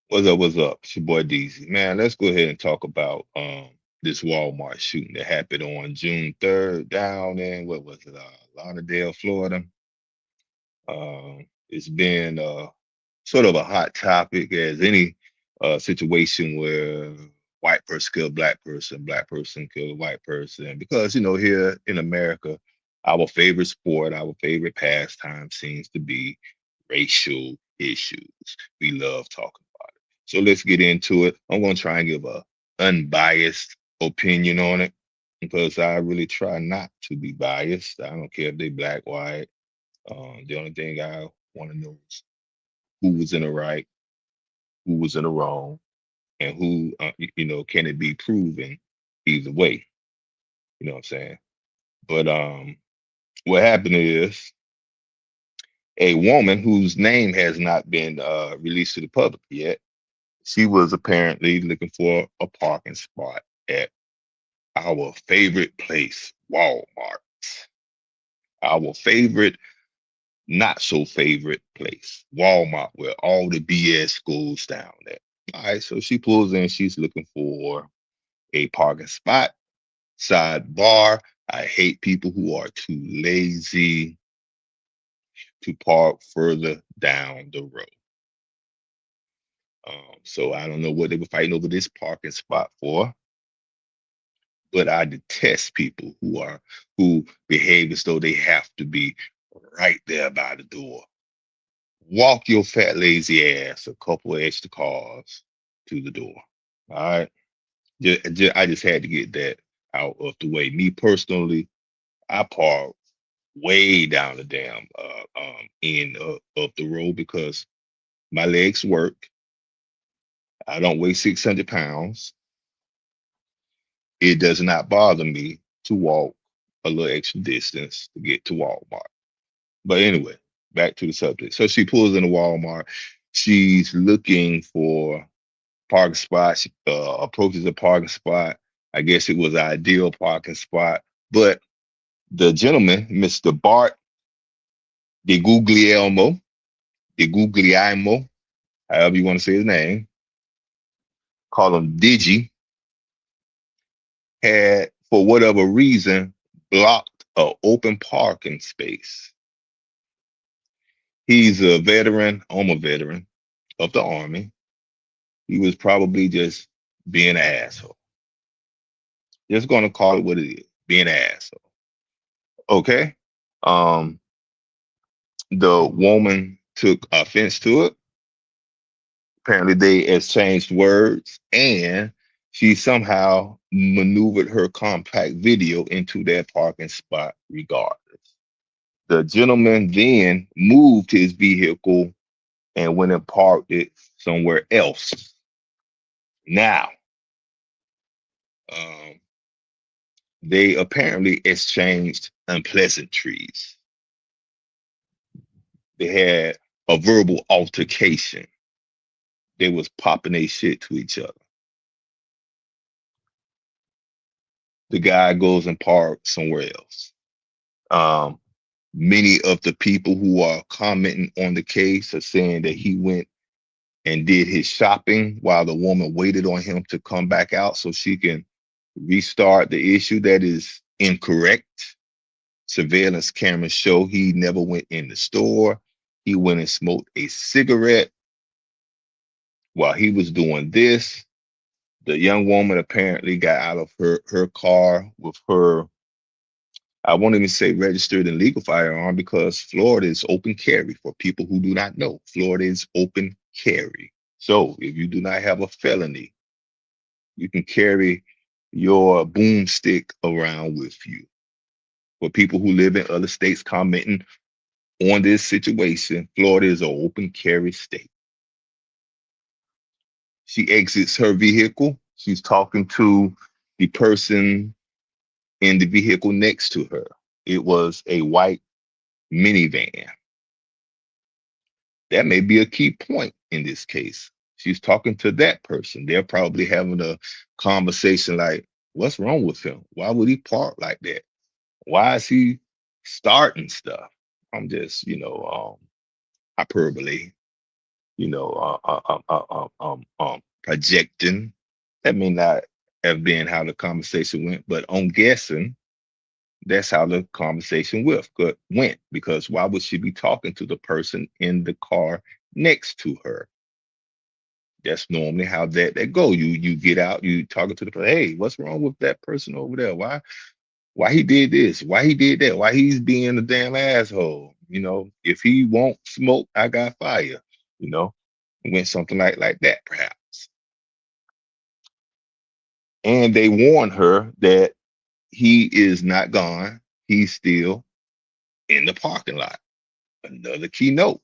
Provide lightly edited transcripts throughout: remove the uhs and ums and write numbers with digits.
What's up? What's up? It's your boy DZ. Man, let's go ahead and talk about this Walmart shooting that happened on June 3rd down in what was it, Lauderdale, Florida. It's been sort of a hot topic as any situation where white person kill black person kill a white person. Because here in America, our favorite sport, our favorite pastime seems to be racial issues. We love talking about it. So let's get into it. I'm gonna try and give a unbiased opinion on it because I really try not to be biased. I don't care if they black, white. The only thing I want to know is who was in the right, who was in the wrong, and who, can it be proven either way? You know what I'm saying? But what happened is a woman whose name has not been released to the public yet. She was apparently looking for a parking spot at our favorite place, Walmart. Our favorite, not so favorite place, Walmart, where all the BS goes down there. All right, so she pulls in, she's looking for a parking spot. Sidebar, I hate people who are too lazy to park further down the road. So I don't know what they were fighting over this parking spot for, but I detest people who behave as though they have to be right there by the door. Walk your fat lazy ass a couple of extra cars to the door. All right. I just had to get that out of the way. Me personally, I park way down the damn end of the road because my legs work. I don't weigh 600 pounds. It does not bother me to walk a little extra distance to get to Walmart. But anyway, back to the subject. So she pulls into Walmart. She's looking for parking spot. She approaches a parking spot. I guess it was an ideal parking spot. But the gentleman, Mr. Bart de Guglielmo, however you want to say his name, call him Digi, had, for whatever reason, blocked an open parking space. He's a veteran. I'm a veteran of the Army. He was probably just being an asshole. Just going to call it what it is, being an asshole. Okay. Um, the woman took offense to it. Apparently, they exchanged words, and she somehow maneuvered her compact video into that parking spot regardless. The gentleman then moved his vehicle and went and parked it somewhere else. Now, um, they apparently exchanged unpleasantries. They had a verbal altercation. They was popping their shit to each other. The guy goes and parks somewhere else. Um, Many of the people who are commenting on the case are saying that he went and did his shopping while the woman waited on him to come back out so she can restart the issue. That is incorrect. Surveillance cameras show he never went in the store. He went and smoked a cigarette while he was doing this. The young woman apparently got out of her car with her, I won't even say registered and legal firearm because Florida is open carry. For people who do not know, Florida is open carry. So if you do not have a felony, you can carry your boomstick around with you. For people who live in other states commenting on this situation, Florida is an open carry state. She exits her vehicle. She's talking to the person in the vehicle next to her. It was a white minivan. That may be a key point in this case. She's talking to that person. They're probably having a conversation like, what's wrong with him? Why would he park like that? Why is he starting stuff? I'm just, hyperbole. you know, projecting. That may not have been how the conversation went, but I'm guessing that's how the conversation went. Because why would she be talking to the person in the car next to her? That's normally how that go. You get out, you talking to the person. Hey, what's wrong with that person over there? Why he did this? Why he did that? Why he's being a damn asshole? If he won't smoke, I got fire. You know, went something like that, perhaps. And they warn her that he is not gone. He's still in the parking lot. Another keynote,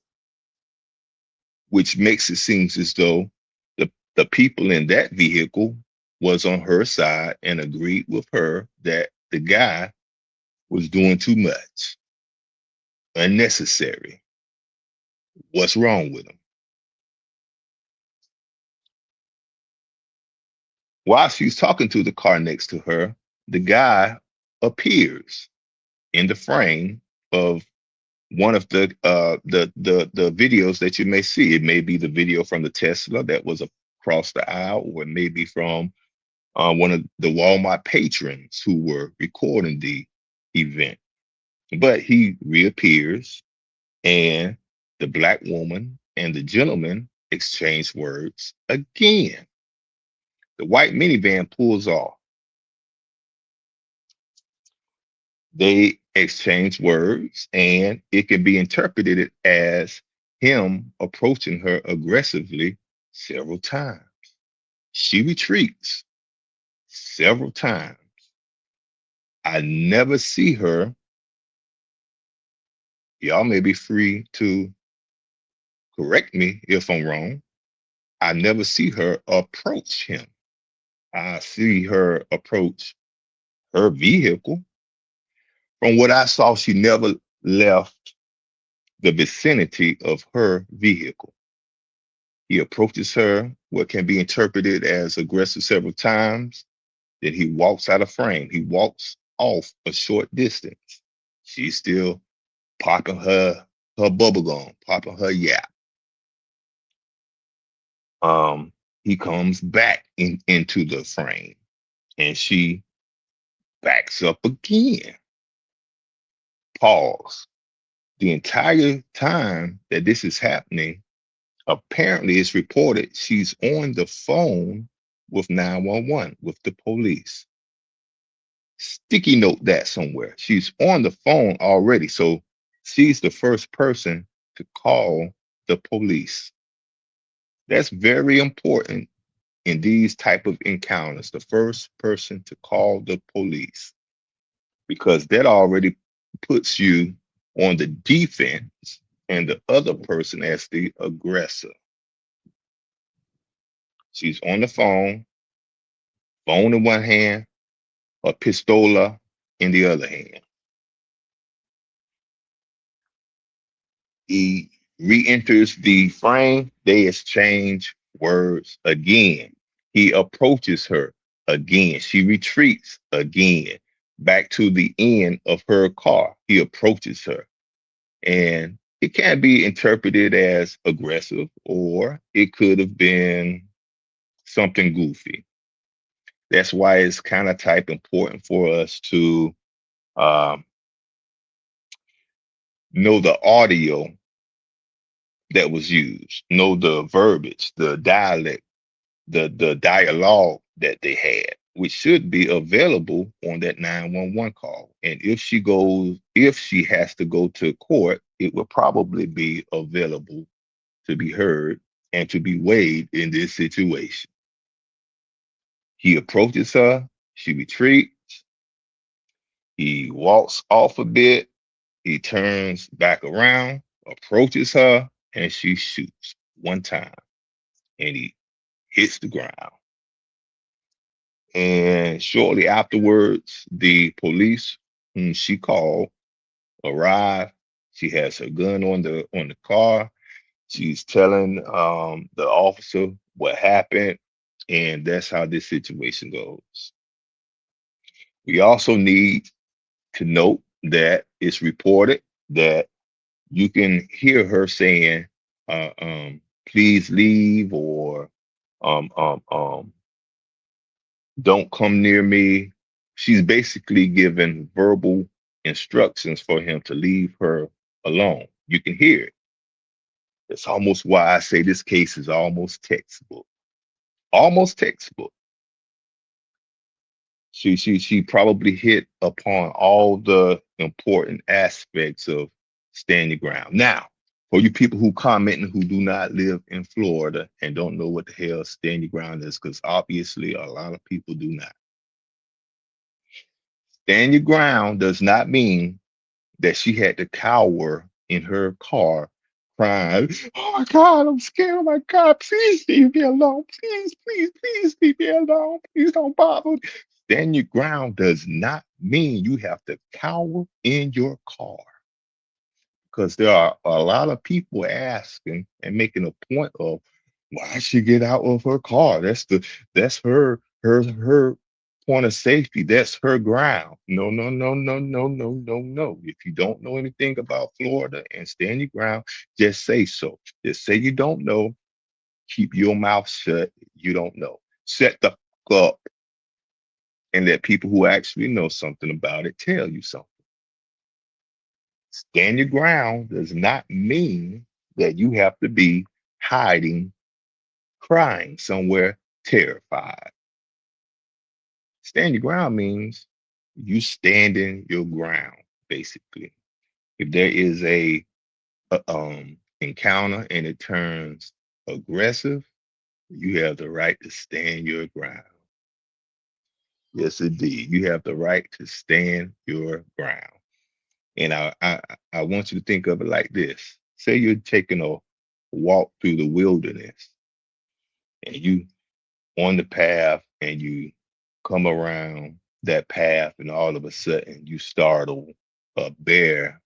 which makes it seem as though the people in that vehicle was on her side and agreed with her that the guy was doing too much, unnecessary. What's wrong with him? While she's talking to the car next to her, the guy appears in the frame of one of the videos that you may see. It may be the video from the Tesla that was across the aisle, or it may be from one of the Walmart patrons who were recording the event. But he reappears, and the black woman and the gentleman exchange words again. The white minivan pulls off. They exchange words, and it can be interpreted as him approaching her aggressively several times. She retreats several times. I never see her. Y'all may be free to correct me if I'm wrong. I never see her approach him. I see her approach her vehicle. From what I saw, she never left the vicinity of her vehicle. He approaches her, what can be interpreted as aggressive several times. Then he walks out of frame. He walks off a short distance. She's still popping her bubble gum, popping her yap. He comes back into the frame, and she backs up again. Pause. The entire time that this is happening, apparently it's reported she's on the phone with 911, with the police. Sticky note that somewhere. She's on the phone already. So she's the first person to call the police. That's very important in these type of encounters, the first person to call the police, because that already puts you on the defense and the other person as the aggressor. She's on the phone in one hand, a pistola in the other hand. He re-enters the frame. They exchange words again. He approaches her again. She retreats again back to the end of her car. He approaches her. And it can be interpreted as aggressive, or it could have been something goofy. That's why it's kind of type important for us to um, know the audio that was used, know the verbiage, the dialect, the dialogue that they had, which should be available on that 911 call. And if she has to go to court, it will probably be available to be heard and to be weighed in this situation. He approaches her, she retreats, he walks off a bit, he turns back around, approaches her, and she shoots one time, and he hits the ground. And shortly afterwards, the police whom she called arrive. She has her gun on the car. She's telling the officer what happened, and that's how this situation goes. We also need to note that it's reported that you can hear her saying, please leave, or um, um, um, don't come near me. She's basically given verbal instructions for him to leave her alone. You can hear it. It's almost why I say this case is almost textbook. Almost textbook. She probably hit upon all the important aspects of stand your ground. Now, for you people who commenting who do not live in Florida and don't know what the hell stand your ground is, because obviously a lot of people do not. Stand your ground does not mean that she had to cower in her car crying, "Oh my God, I'm scared. Oh my God, please leave me alone. Please, please, please leave me alone. Please don't bother." Stand your ground does not mean you have to cower in your car, because there are a lot of people asking and making a point of why she get out of her car. That's her point of safety. That's her ground. No, no, no, no, no, no, no, no. If you don't know anything about Florida and stand your ground, just say so. Just say you don't know. Keep your mouth shut. You don't know. Shut the fuck up and let people who actually know something about it tell you something. Stand your ground does not mean that you have to be hiding, crying somewhere, terrified. Stand your ground means you standing your ground, basically. If there is a encounter and it turns aggressive, you have the right to stand your ground. Yes, indeed. You have the right to stand your ground. And I want you to think of it like this. Say you're taking a walk through the wilderness and you on the path and you come around that path and all of a sudden you startle a bear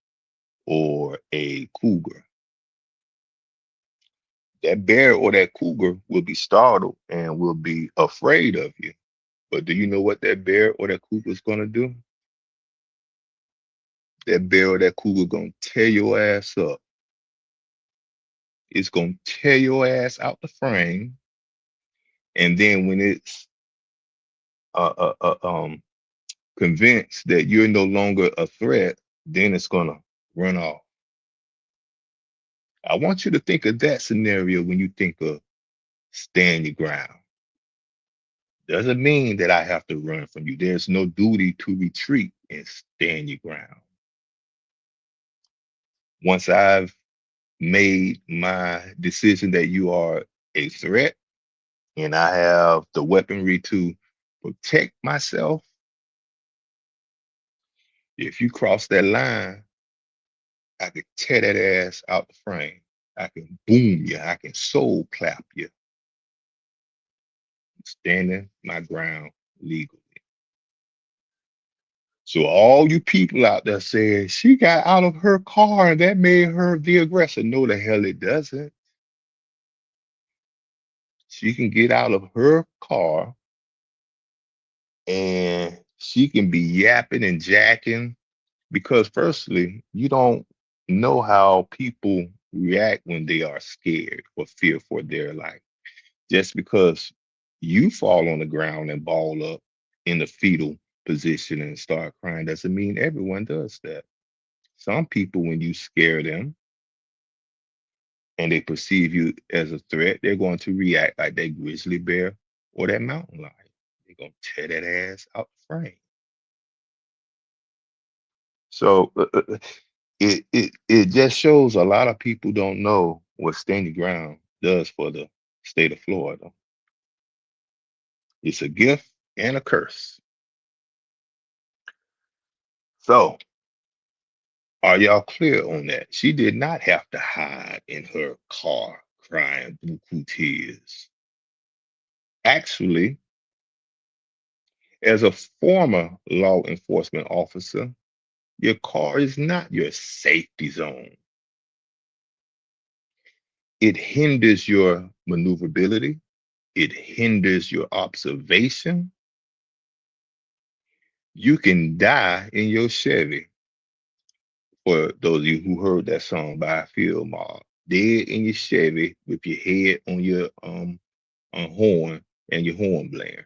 or a cougar. That bear or that cougar will be startled and will be afraid of you. But do you know what that bear or that cougar is going to do? That bear or that cougar going to tear your ass up. It's going to tear your ass out the frame. And then when it's uh, uh, uh, um, convinced that you're no longer a threat, then it's going to run off. I want you to think of that scenario when you think of stand your ground. Doesn't mean that I have to run from you. There's no duty to retreat and stand your ground. Once I've made my decision that you are a threat and I have the weaponry to protect myself, if you cross that line, I could tear that ass out the frame. I can boom you. I can soul clap you. Standing my ground legally. So all you people out there saying she got out of her car and that made her the aggressor. No, the hell it doesn't. She can get out of her car and she can be yapping and jacking because firstly, you don't know how people react when they are scared or fear for their life. Just because you fall on the ground and ball up in the fetal position and start crying doesn't mean everyone does that. Some people, when you scare them and they perceive you as a threat, they're going to react like that grizzly bear or that mountain lion. They're going to tear that ass out the frame. So it just shows a lot of people don't know what stand your ground does for the state of Florida. It's a gift and a curse. So are y'all clear on that? She did not have to hide in her car crying buku tears. Actually, as a former law enforcement officer, your car is not your safety zone. It hinders your maneuverability, it hinders your observation. You can die in your Chevy. For those of you who heard that song by Phil Mob. dead in your Chevy with your head on your horn and your horn blaring.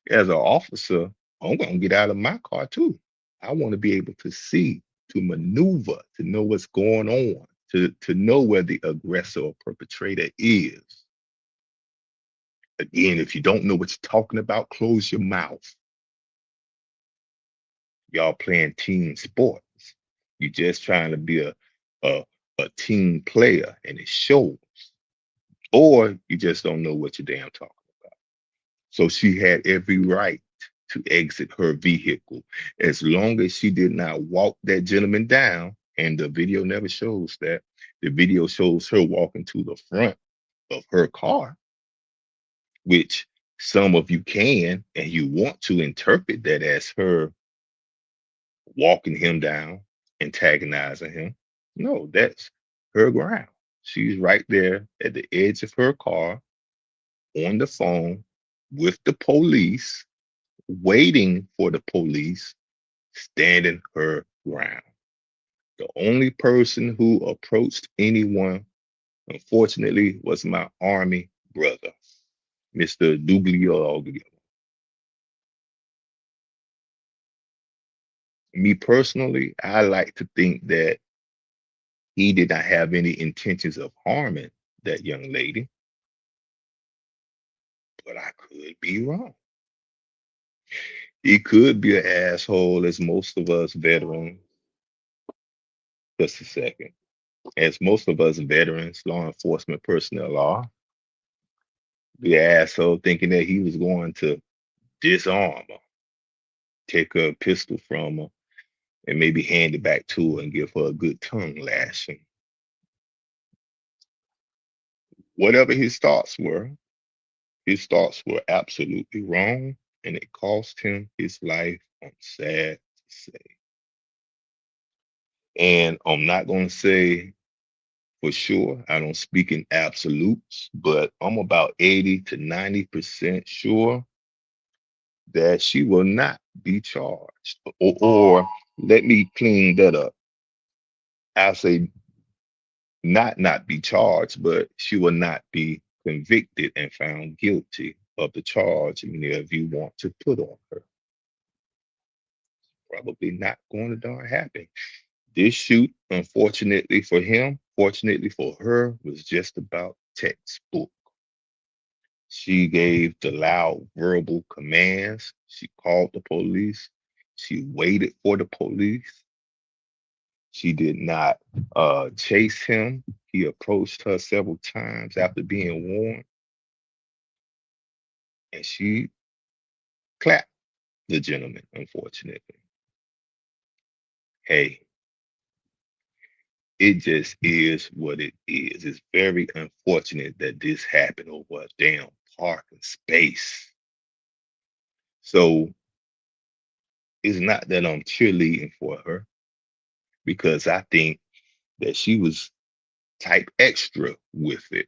As an officer, I'm gonna get out of my car too. I want to be able to see, to maneuver, to know what's going on, to know where the aggressor or perpetrator is. Again, if you don't know what you're talking about, close your mouth. Y'all playing team sports. You're just trying to be a, a team player, and it shows. Or you just don't know what you're damn talking. So she had every right to exit her vehicle as long as she did not walk that gentleman down. And the video never shows that. The video shows her walking to the front of her car, which some of you can and you want to interpret that as her walking him down, antagonizing him. No, that's her ground. She's right there at the edge of her car on the phone with the police, waiting for the police, standing her ground. The only person who approached anyone, unfortunately, was my Army brother, Mr. Duglio. Me personally, I like to think that he did not have any intentions of harming that young lady, but I could be wrong. He could be an asshole, as most of us veterans. Just a second. As most of us veterans, law enforcement personnel are, the asshole thinking that he was going to disarm her, take her pistol from her, and maybe hand it back to her and give her a good tongue lashing. Whatever his thoughts were absolutely wrong, and it cost him his life. I'm sad to say. And I'm not going to say for sure, I don't speak in absolutes, but I'm about 80 to 90% sure that she will not be charged. Or let me clean that up. I'll say not be charged, but she will not be convicted and found guilty of the charge many of you want to put on her. Probably not going to darn happen. This shoot, unfortunately for him, fortunately for her, was just about textbook. She gave the loud verbal commands. She called the police. She waited for the police. She did not chase him. He approached her several times after being warned, and she clapped the gentleman, unfortunately. Hey, it just is what it is. It's very unfortunate that this happened over a damn parking space. So it's not that I'm cheerleading for her because I think that she was type extra with it.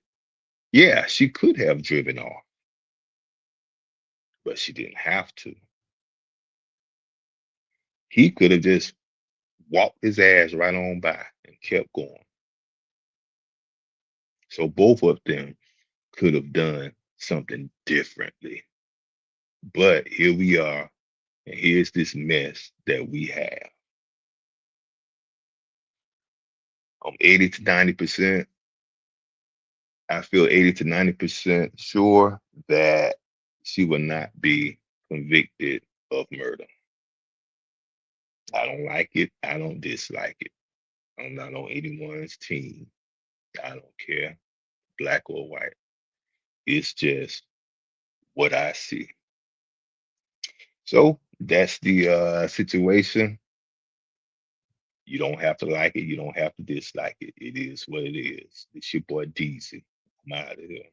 Yeah, she could have driven off, but she didn't have to. He could have just walked his ass right on by and kept going. So both of them could have done something differently. But here we are, and here's this mess that we have. I'm 80 to 90%. I feel 80 to 90% sure that she will not be convicted of murder. I don't like it. I don't dislike it. I'm not on anyone's team. I don't care, black or white. It's just what I see. So that's the situation. You don't have to like it. You don't have to dislike it. It is what it is. It's your boy DZ. I'm out of here.